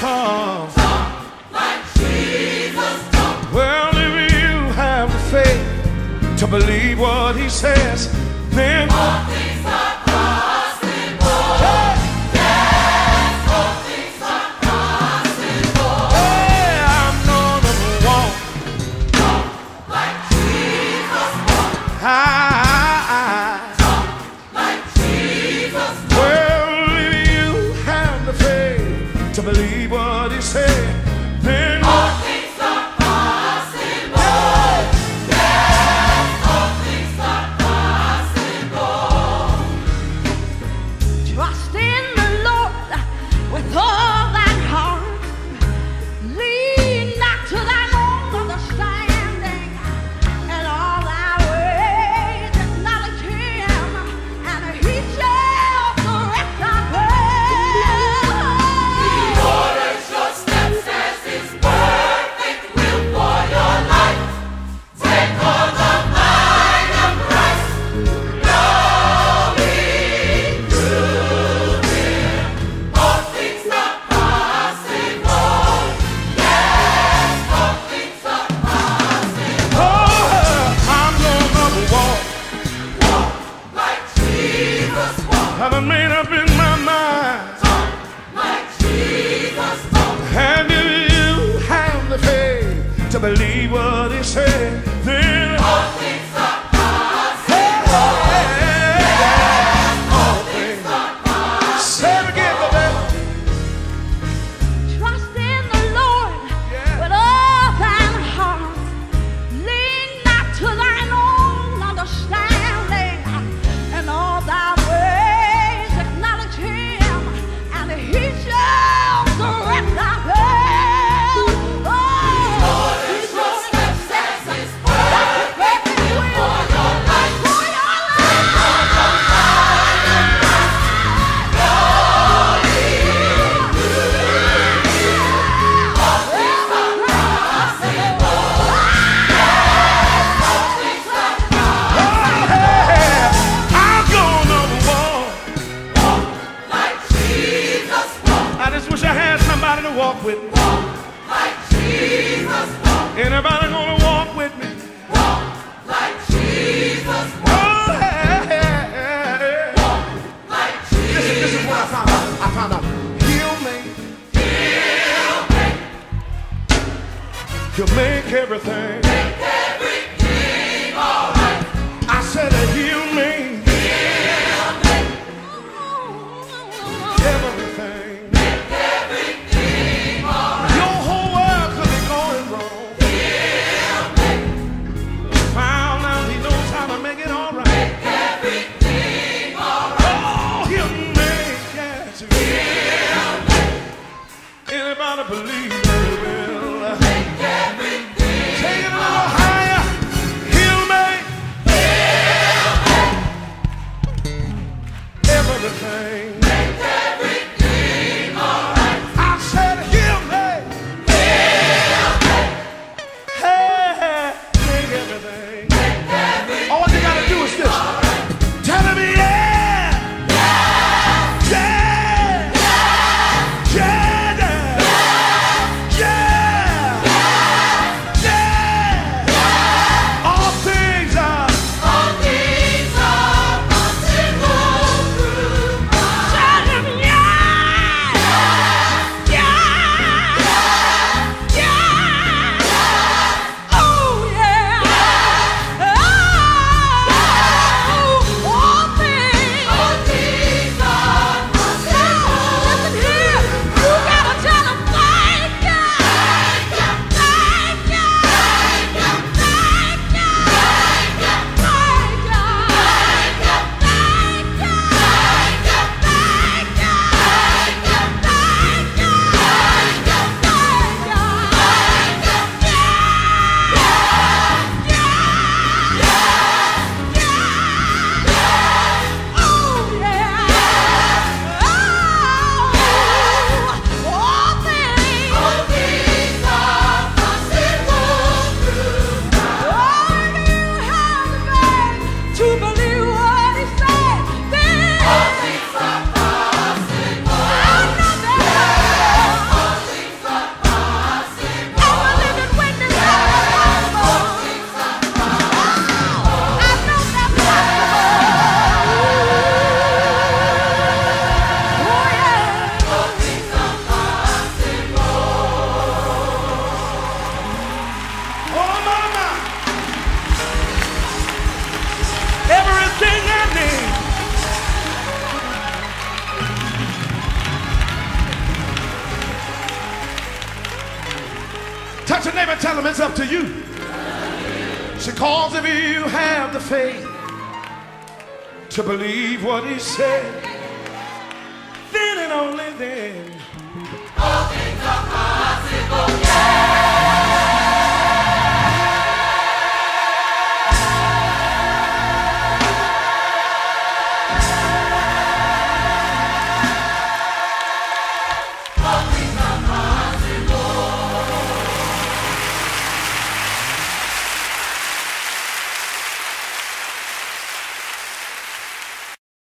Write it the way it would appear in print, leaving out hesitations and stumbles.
talk. Talk like Jesus talk. Well, if you have the faith to believe what he says, then all things are possible. Yes, all things are possible. hey, I'm gonna walk Like Jesus walk. high. Like Jesus walk. Well, if you have the faith to believe what he said, then All things are possible. Yes, all things are possible. Trust in the Lord with all thine heart. Lean not to thine own understanding, and all thy ways acknowledge him, and he shall direct thy path. Orders your steps as his perfect will for your life. Take on the mind of Christ. Knowing through him, all things are possible. Yes, all things are possible. oh, I'm gonna walk. Like Jesus walk. I done made up in my mind. Like Jesus walk. And if you have the faith to believe what he said, then All things are possible. All things are possible. say it again, baby. Trust in the Lord Yeah. with all thine heart. Lean not to thine own understanding, and all thy ways acknowledge him, and he shall direct thy path. Orders your steps as his perfect will for your life. For your life. I'm gonna walk. Like Jesus walk. I just wish I had somebody to walk with me. Like Jesus walk. Anybody gonna walk with me? Like Jesus walk. Oh, hey. Like Jesus. This is what I found out. I found out. He'll make everything. Everything alright. I said that he'll make everything. Everything alright. Your whole world could be going wrong. Found out he knows how to make it all right. Everything alright. Oh, he'll make it. Anybody believe that he will? Everything. Take it tell him it's up to you. Because if you have the faith to believe what he said, then and only then all things are possible.